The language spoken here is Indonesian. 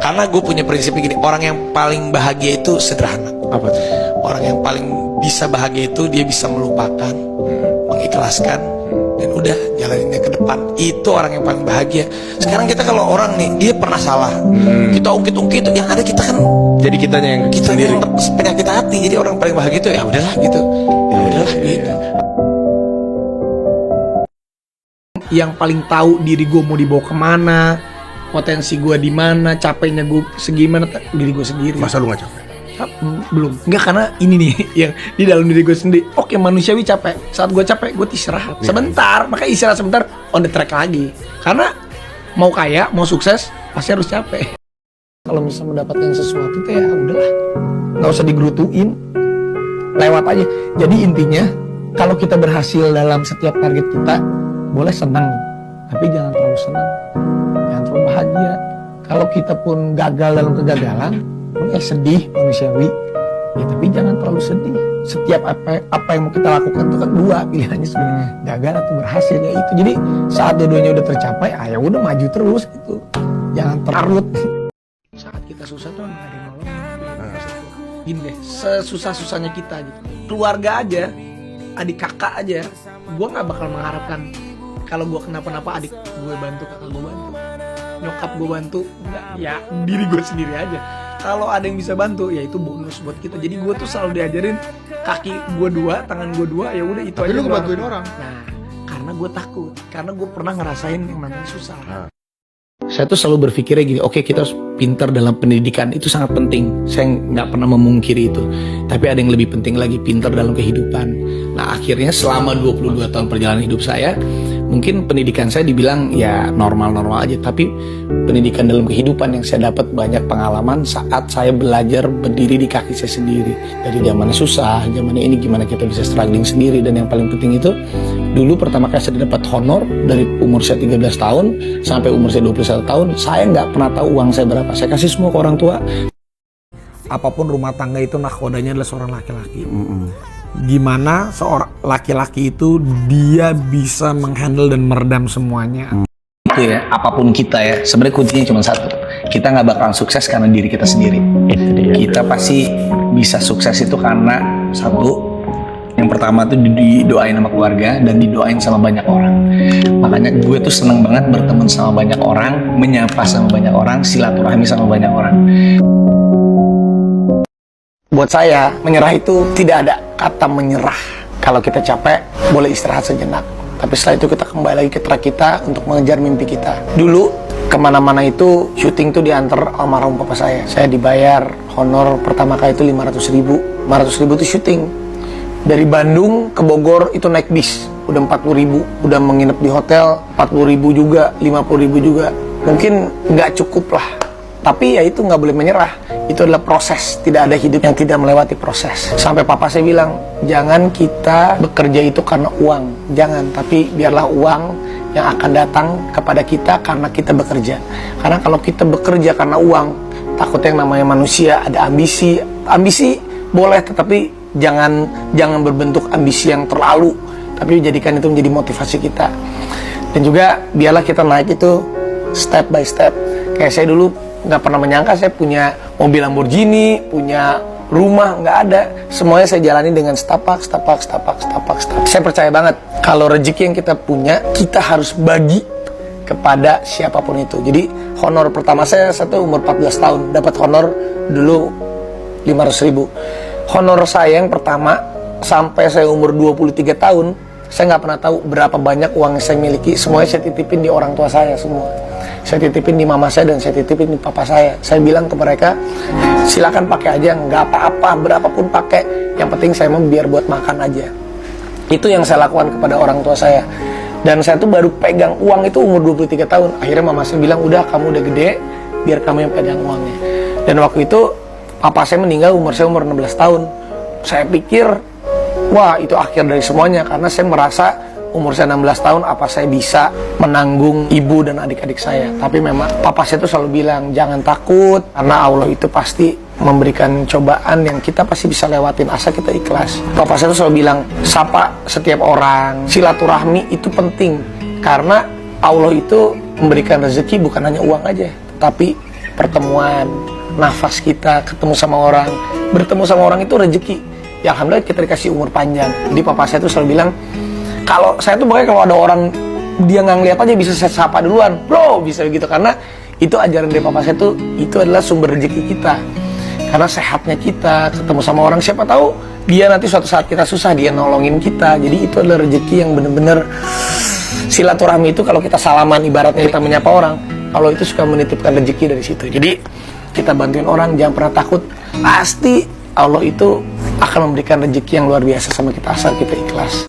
Karena gue punya prinsip gini, orang yang paling bahagia itu sederhana. Apa tuh? Orang yang paling bisa bahagia itu dia bisa melupakan, mengikhlaskan, dan udah jalaninnya ke depan. Itu orang yang paling bahagia. Sekarang kita kalau orang nih, dia pernah salah, kita ungkit-ungkit, yang ada kita kan Jadi kitanya yang sendiri. yang penyakit hati. Jadi orang paling bahagia itu ya udahlah gitu, ya udahlah gitu. Yang paling tahu diri gue mau dibawa kemana, potensi gue di mana, capeknya gue segimana, diri gue sendiri. Masa lu gak capek? Belum, enggak, karena ini nih yang di dalam diri gue sendiri. Oke, manusiawi capek. Saat gue capek, gue istirahat sebentar. Makanya istirahat sebentar, on the track lagi. Karena mau kaya, mau sukses, pasti harus capek. Kalau misalnya mendapatkan sesuatu tuh ya udahlah, nggak usah digerutuin, lewat aja. Jadi intinya, kalau kita berhasil dalam setiap target kita, boleh senang, tapi jangan terlalu senang, jangan terlalu bahagia. Kalau kita pun gagal dalam kegagalan, boleh sedih, manusiawi, ya, tapi jangan terlalu sedih. Setiap apa yang mau kita lakukan itu kan dua pilihannya sebenarnya, gagal atau berhasil, ya itu. Jadi saat dua-duanya udah tercapai, ya udah maju terus gitu, jangan terlarut. Saat kita susah tuh nggak ada yang nolong. Gini deh, sesusah-susahnya kita gitu, keluarga aja, adik kakak aja, gue nggak bakal mengharapkan kalau gue kenapa-napa adik gue bantu, kakak gue bantu, nyokap gue bantu, enggak, ya diri gue sendiri aja. Kalau ada yang bisa bantu, ya itu bonus buat kita. Jadi gue tuh selalu diajarin, kaki gue dua, tangan gue dua, ya udah itu. Tapi aja. Tapi lu ngebantuin orang? Nah, karena gue takut, karena gue pernah ngerasain yang namanya susah. Saya tuh selalu berpikirnya gini, oke, kita harus pintar dalam pendidikan, itu sangat penting. Saya nggak pernah memungkiri itu. Tapi ada yang lebih penting lagi, pintar dalam kehidupan. Nah, akhirnya selama 22 tahun perjalanan hidup saya, mungkin pendidikan saya dibilang ya normal-normal aja, tapi pendidikan dalam kehidupan yang saya dapat banyak pengalaman saat saya belajar berdiri di kaki saya sendiri. Dari zamannya susah, zamannya ini gimana kita bisa struggling sendiri, dan yang paling penting itu dulu pertama kali saya dapat honor dari umur saya 13 tahun sampai umur saya 21 tahun, saya nggak pernah tahu uang saya berapa. Saya kasih semua ke orang tua. Apapun rumah tangga itu nakodanya adalah seorang laki-laki. Gimana seorang laki-laki itu dia bisa menghandle dan meredam semuanya. Itu ya, apapun kita ya, sebenarnya kuncinya cuma satu. Kita nggak bakalan sukses karena diri kita sendiri. Kita pasti bisa sukses itu karena satu, yang pertama tuh didoain sama keluarga dan didoain sama banyak orang. Makanya gue tuh seneng banget berteman sama banyak orang, menyapa sama banyak orang, silaturahmi sama banyak orang. Buat saya, menyerah itu tidak ada kata menyerah. Kalau kita capek, boleh istirahat sejenak. Tapi setelah itu kita kembali lagi ke track kita untuk mengejar mimpi kita. Dulu, kemana-mana itu, syuting tuh diantar almarhum papa saya. Saya dibayar honor pertama kali itu 500 ribu. 500 ribu itu syuting. Dari Bandung ke Bogor itu naik bis. Udah 40 ribu. Udah menginap di hotel, 40 ribu juga, 50 ribu juga. Mungkin nggak cukup lah. Tapi ya itu nggak boleh menyerah. Itu adalah proses, tidak ada hidup yang tidak melewati proses. Sampai papa saya bilang, jangan kita bekerja itu karena uang, jangan. Tapi biarlah uang yang akan datang kepada kita karena kita bekerja. Karena kalau kita bekerja karena uang, takutnya yang namanya manusia ada ambisi. Ambisi boleh, tetapi jangan berbentuk ambisi yang terlalu. Tapi jadikan itu menjadi motivasi kita. Dan juga biarlah kita naik itu step by step. Kayak saya dulu nggak pernah menyangka saya punya mobil Lamborghini, punya rumah, nggak ada. Semuanya saya jalani dengan setapak. Saya percaya banget kalau rezeki yang kita punya, kita harus bagi kepada siapapun itu. Jadi honor pertama saya satu umur 14 tahun, dapat honor dulu 500 ribu. Honor saya yang pertama sampai saya umur 23 tahun, saya nggak pernah tahu berapa banyak uang yang saya miliki. Semuanya saya titipin di orang tua saya semua. Saya titipin di mama saya dan saya titipin di papa saya. Saya bilang ke mereka, silakan pakai aja, nggak apa-apa, berapapun pakai. Yang penting saya mau biar buat makan aja. Itu yang saya lakukan kepada orang tua saya. Dan saya tuh baru pegang uang itu umur 23 tahun. Akhirnya mama saya bilang, udah kamu udah gede, biar kamu yang pegang uangnya. Dan waktu itu, papa saya meninggal umur 16 tahun. Saya pikir, wah itu akhir dari semuanya. Karena saya merasa umur saya 16 tahun, apa saya bisa menanggung ibu dan adik-adik saya. Tapi memang papa saya tuh selalu bilang, jangan takut, karena Allah itu pasti memberikan cobaan yang kita pasti bisa lewatin, asal kita ikhlas. Papa saya tuh selalu bilang, sapa setiap orang, silaturahmi itu penting. Karena Allah itu memberikan rezeki bukan hanya uang aja, tapi pertemuan, nafas kita, ketemu sama orang. Bertemu sama orang itu rezeki. Ya alhamdulillah kita dikasih umur panjang. Jadi papa saya tuh selalu bilang, kalau saya tuh pokoknya kalau ada orang dia nggak ngeliat aja bisa saya sapa duluan, bro, bisa begitu. Karena itu ajaran dari papa saya tuh, itu adalah sumber rezeki kita. Karena sehatnya kita, ketemu sama orang, siapa tahu dia nanti suatu saat kita susah, dia nolongin kita. Jadi itu adalah rezeki yang bener-bener silaturahmi itu. Kalau kita salaman, ibaratnya kita menyapa orang, kalau itu suka menitipkan rezeki dari situ. Jadi kita bantuin orang, jangan pernah takut. Pasti Allah itu akan memberikan rezeki yang luar biasa sama kita asal kita ikhlas.